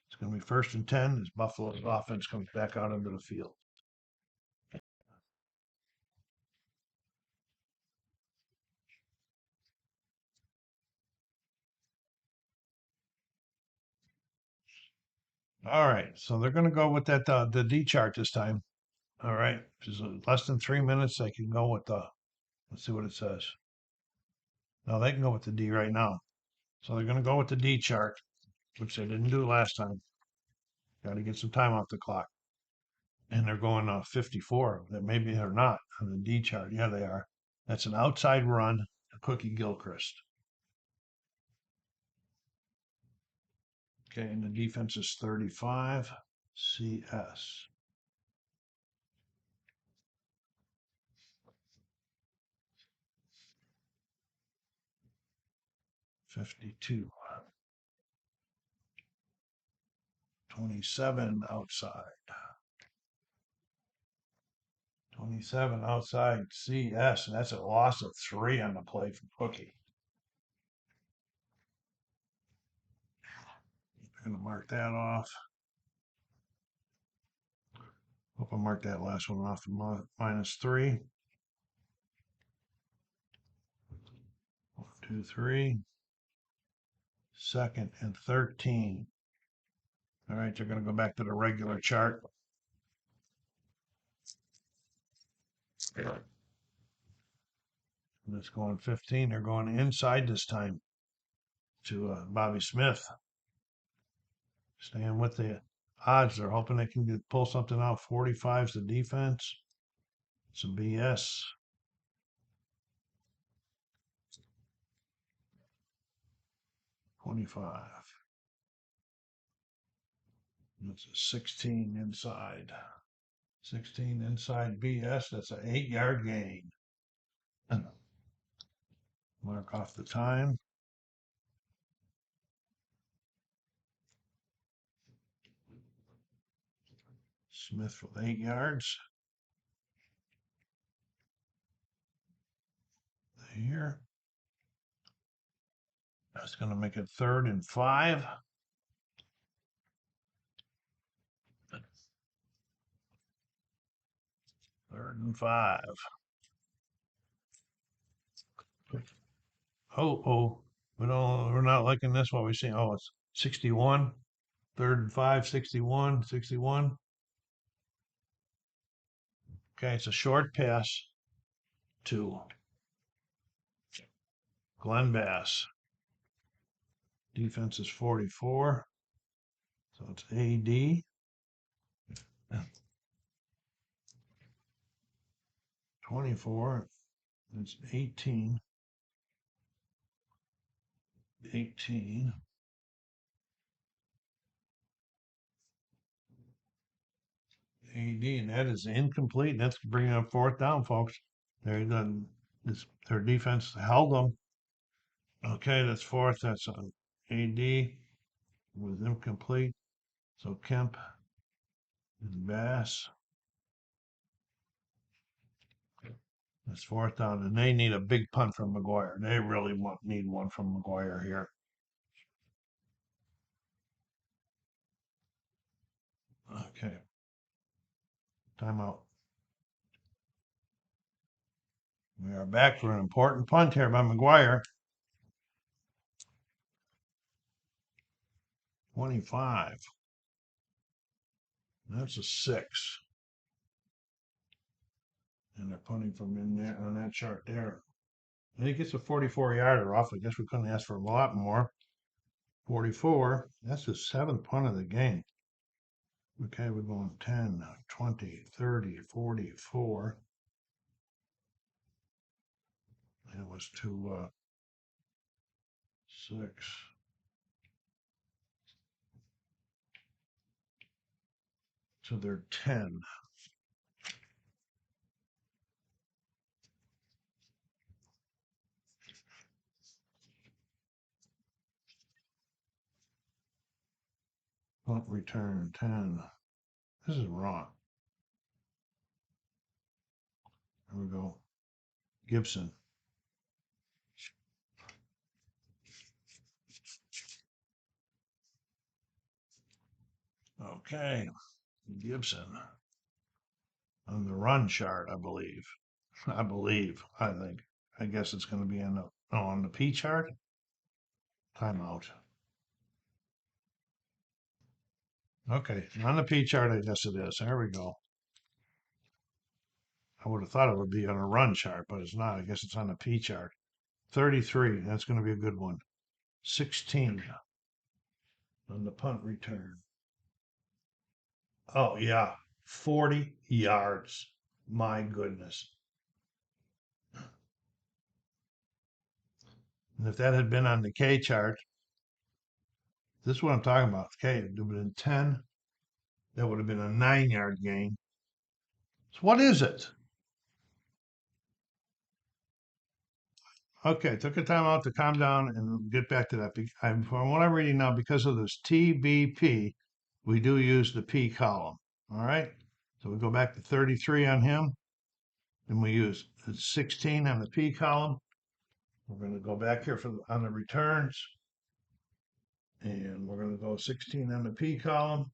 It's going to be 1st and 10 as Buffalo's offense comes back out into the field. All right, so they're going to go with that the D chart this time. All right, just less than 3 minutes. They can go with the. Let's see what it says. No, they can go with the D right now. So they're going to go with the D chart, which they didn't do last time. Got to get some time off the clock. And they're going 54. That maybe they're not on the D chart. Yeah, they are. That's an outside run to Cookie Gilchrist. Okay, and the defense is 35 CS. 52. 27 outside. 27 outside CS, and that's a loss of 3 on the play for Cookie. I'm going to mark that off. Hope I marked that last one off -3. 1, 2, 3. 2nd and 13. All right, they're going to go back to the regular chart. And it's going 15. They're going inside this time to Bobby Smith. Staying with the odds. They're hoping they can pull something out. 45's the defense. Some BS. $25. That's a 16 inside. 16 inside BS. That's an 8-yard gain. Mark off the time. Smith with 8 yards. Here. That's going to make it 3rd and 5. 3rd and 5. Oh, we're not liking this. What we see? Oh, it's 61. 3rd and 5, 61, 61. Okay, it's a short pass to Glenn Bass. Defense is 44. So it's AD. 24. It's 18. 18. AD, and that is incomplete. That's bringing up 4th down, folks. Their defense held them. Okay, that's 4th. That's on AD. Was incomplete. So Kemp and Bass. That's 4th down, and they need a big punt from McGuire. They really need one from McGuire here. Okay. Timeout. We are back for an important punt here by McGuire. 25. That's a 6. And they're punting from in there on that chart there. And he gets a 44-yarder off. I guess we couldn't ask for a lot more. 44. That's the 7th punt of the game. Okay, we're going 10, 20, 30, 44. It was to 6. So they're 10. Punt return 10. This is wrong. Here we go. Gibson. Okay, Gibson on the run chart, I believe. I think. I guess it's going to be on the P chart. Timeout. Okay, on the P chart, I guess it is. There we go. I would have thought it would be on a run chart, but it's not. I guess it's on the P chart. 33, that's going to be a good one. 16 on the punt return. Oh, yeah, 40 yards. My goodness. And if that had been on the K chart, this is what I'm talking about. Okay, it would have been 10. That would have been a 9-yard gain. So what is it? Okay, took a time out to calm down and get back to that. From what I'm reading now, because of this TBP, we do use the P column. All right, so we go back to 33 on him, and we use 16 on the P column. We're going to go back here on the returns, and we're going to go 16 on the P column,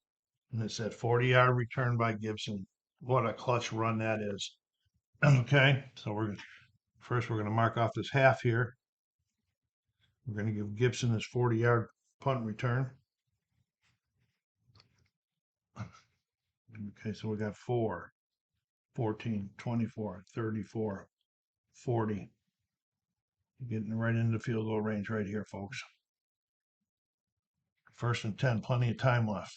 and it's that 40-yard return by Gibson. What a clutch run that is. Okay, so we're going to mark off this half here. We're going to give Gibson his 40-yard punt return. Okay, so we got 4, 14, 24, 34, 40. Getting right into field goal range right here, folks. 1st and 10, plenty of time left.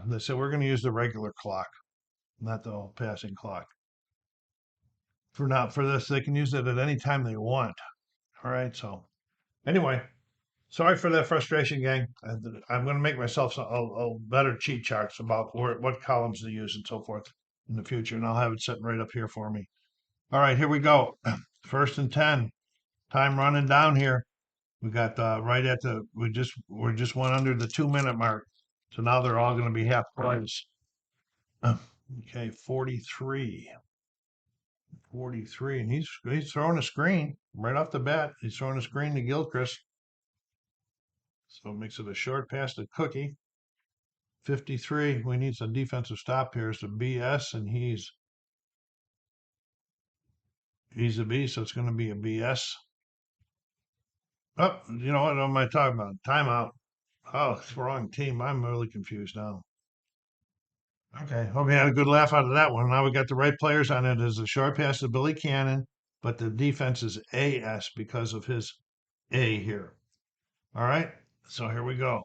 They said we're going to use the regular clock, not the passing clock. For this, they can use it at any time they want. All right, so anyway, sorry for that frustration, gang. I'm going to make myself a better cheat charts about what columns to use and so forth in the future, and I'll have it sitting right up here for me. All right, here we go. 1st and 10. Time running down here. We got right at we just went under the 2-minute mark. So now they're all going to be half price. Okay, 43. 43, and he's throwing a screen right off the bat. He's throwing a screen to Gilchrist. So it makes it a short pass to Cookie. 53, we need some defensive stop here. It's a BS, and he's a B, so it's going to be a BS. Oh, you know what am I talking about? Timeout. Oh, it's the wrong team. I'm really confused now. Okay, hope you had a good laugh out of that one. Now we got the right players on it. As a short pass to Billy Cannon, but the defense is AS because of his A here. All right, so here we go.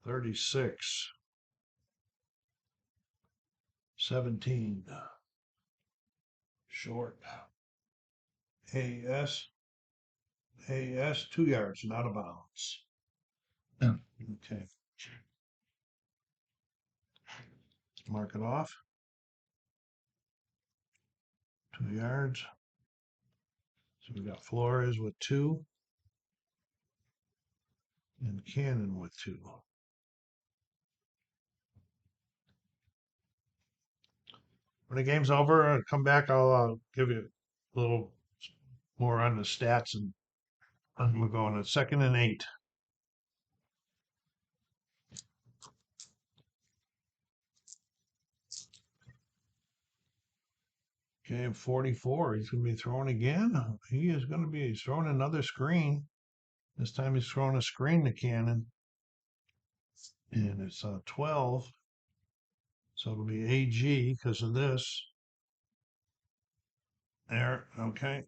36, 17, short, AS, 2 yards, not a bounds. Okay. Mark it off. 2 yards. So we got Flores with 2 and Cannon with 2. When the game's over, I'll come back. I'll give you a little more on the stats, and we're going to 2nd and 8. Okay, 44. He's going to be throwing again. He is going to be throwing another screen. This time he's throwing a screen to Cannon. And it's 12. So it'll be AG because of this. There, okay.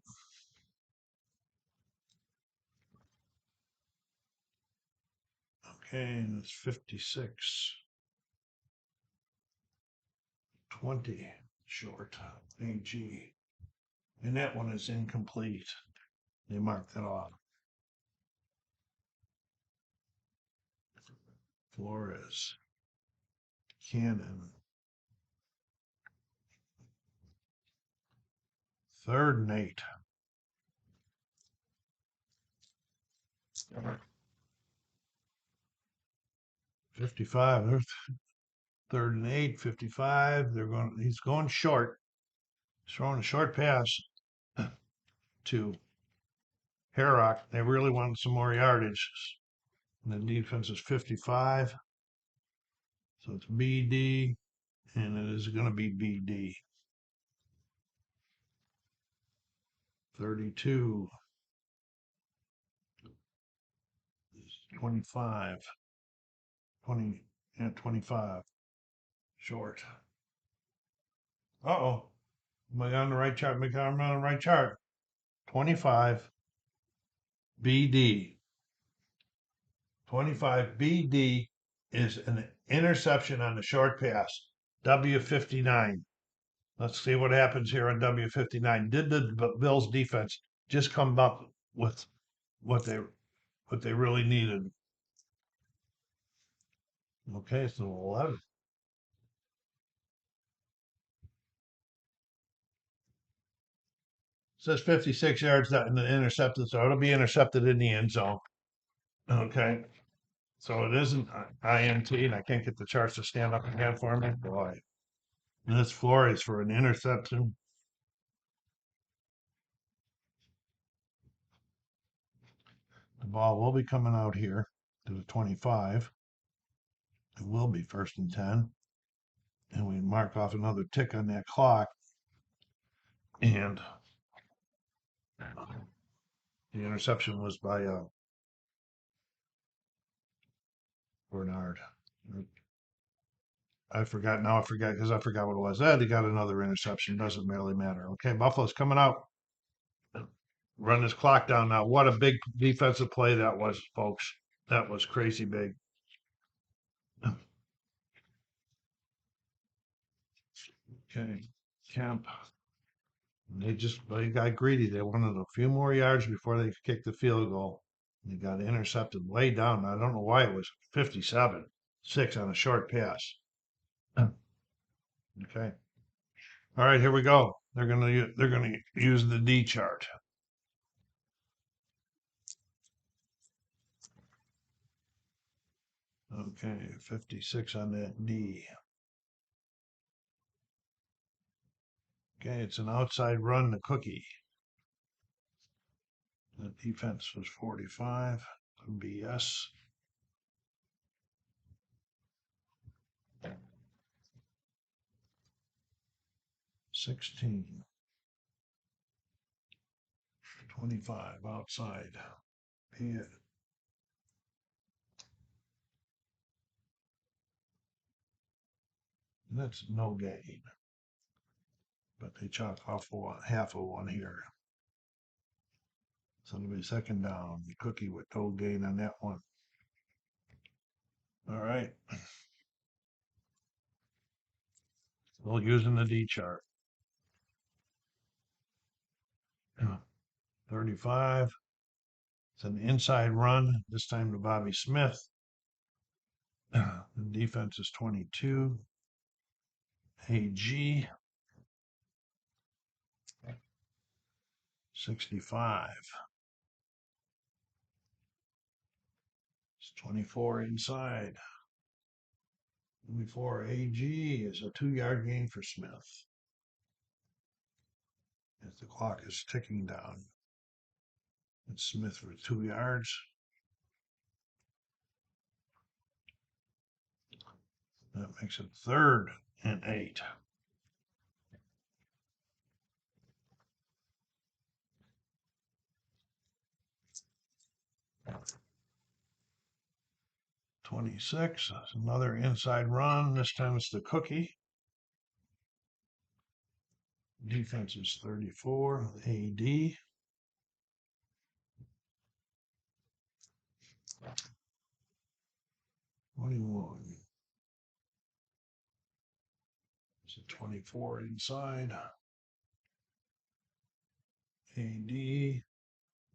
Okay, and it's 56. 20 short, AG. And that one is incomplete. They marked that off. Flores, Cannon. 3rd and 8. 55. There's 3rd and 8. 55. He's going short. He's throwing a short pass to Herrock. They really want some more yardage. And the defense is 55. So it's BD, and it is going to be BD. 32. 25. 20, yeah, 25. Short. Uh-oh. Am I on the right chart? I'm on the right chart. 25 BD. 25 BD is an interception on the short pass. W59. Let's see what happens here on W59. Did the Bills defense just come up with what they really needed? Okay, so 11. Says 56 yards that in the intercepted, so it'll be intercepted in the end zone. Okay. So it isn't INT, and I can't get the charts to stand up again for me. Boy. And that's Flores for an interception. The ball will be coming out here to the 25. It will be 1st and 10. And we mark off another tick on that clock. And the interception was by Bernard. I forgot because I forgot what it was. They got another interception. Doesn't really matter. Okay, Buffalo's coming out. Run this clock down now. What a big defensive play that was, folks. That was crazy big. Okay, Kemp. They got greedy. They wanted a few more yards before they could kick the field goal. They got intercepted way down. I don't know why it was 57-6 on a short pass. Okay. All right, here we go. They're gonna use the D chart. Okay, 56 on that D. Okay, it's an outside run to Cookie. The defense was 45. BS. $16. 25 outside. Yeah. That's no gain. But they chalk off half of one here. So it'll be 2nd down. Cookie with no gain on that one. All right. Still using the D chart. 35. It's an inside run, this time to Bobby Smith. The defense is 22. AG. 65. It's 24 inside. 24 AG is a 2-yard gain for Smith. As the clock is ticking down. It's Smith for 2 yards. That makes it 3rd and 8. $26. That's another inside run. This time it's the Cookie. Defense is 34. AD. 21. It's a 24 inside. AD.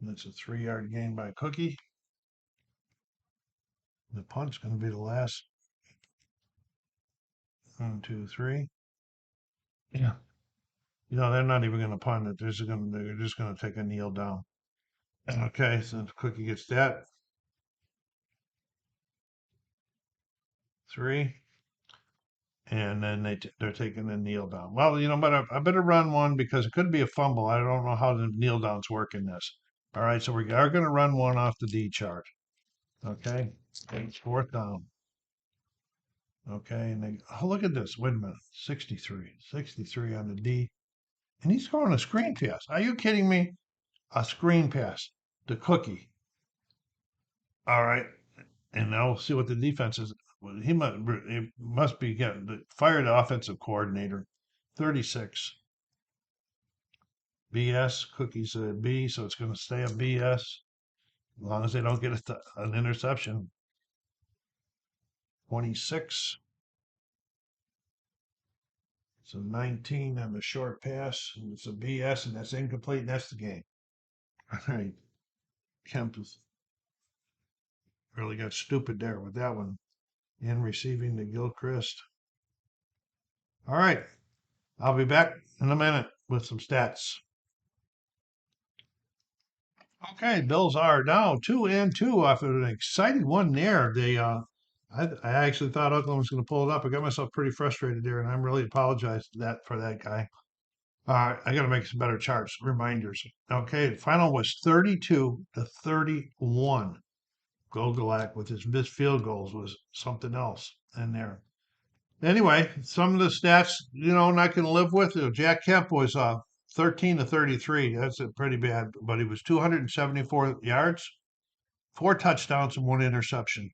That's a 3-yard gain by Cookie. The punt's going to be the last. 1, 2, 3. Yeah. They're not even going to punt it. They're just going to take a kneel down. Okay, so Cookie gets that. 3. And then they're taking a kneel down. Well, but I better run one because it could be a fumble. I don't know how the kneel downs work in this. All right, so we are going to run one off the D chart. Okay. It's fourth down. Okay, and look at this. Wait a minute. 63 on the D. And he's throwing a screen pass. Are you kidding me? A screen pass to Cookie. All right. And now we'll see what the defense is. Well, he must be getting fired the offensive coordinator. 36. BS. Cookie's a B, so it's going to stay a BS as long as they don't get an interception. 26. So 19 on the short pass. It's a BS, and that's incomplete, and that's the game. All right. Kemp really got stupid there with that one. In receiving to Gilchrist. All right. I'll be back in a minute with some stats. Okay, Bills are now 2-2 off of an exciting one there. I actually thought Oakland was going to pull it up. I got myself pretty frustrated there, and I'm really apologize for that guy. I got to make some better charts, reminders. Okay, the final was 32-31. Gogolak with his missed field goals was something else in there. Anyway, some of the stats, not going to live with. Jack Kemp was 13-33. That's pretty bad, but he was 274 yards, 4 touchdowns, and 1 interception.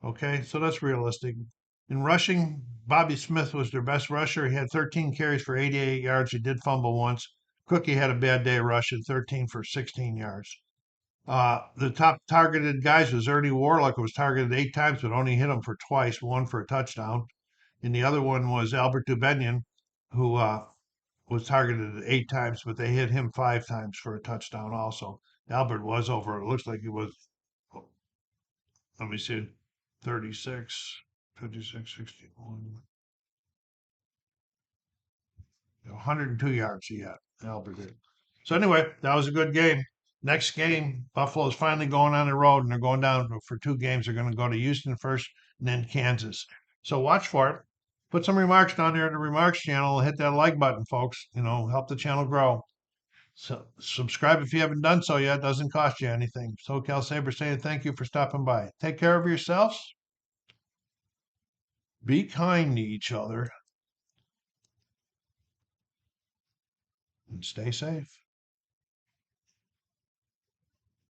Okay, so that's realistic. In rushing, Bobby Smith was their best rusher. He had 13 carries for 88 yards. He did fumble once. Cookie had a bad day rushing, 13 for 16 yards. The top targeted guys was Ernie Warlock, who was targeted 8 times, but only hit him for twice, one for a touchdown. And the other one was Albert Dubenion, who was targeted 8 times, but they hit him 5 times for a touchdown also. Albert was over, it looks like he was, let me see, 36, 56, 61, 102 yards he had, Albert did. So anyway, that was a good game. Next game, Buffalo's finally going on the road, and they're going down for 2 games. They're going to go to Houston first, and then Kansas. So watch for it. Put some remarks down there in the remarks channel. Hit that like button, folks. Help the channel grow. So subscribe if you haven't done so yet. It doesn't cost you anything. SoCal Saber saying thank you for stopping by. Take care of yourselves. Be kind to each other. And stay safe.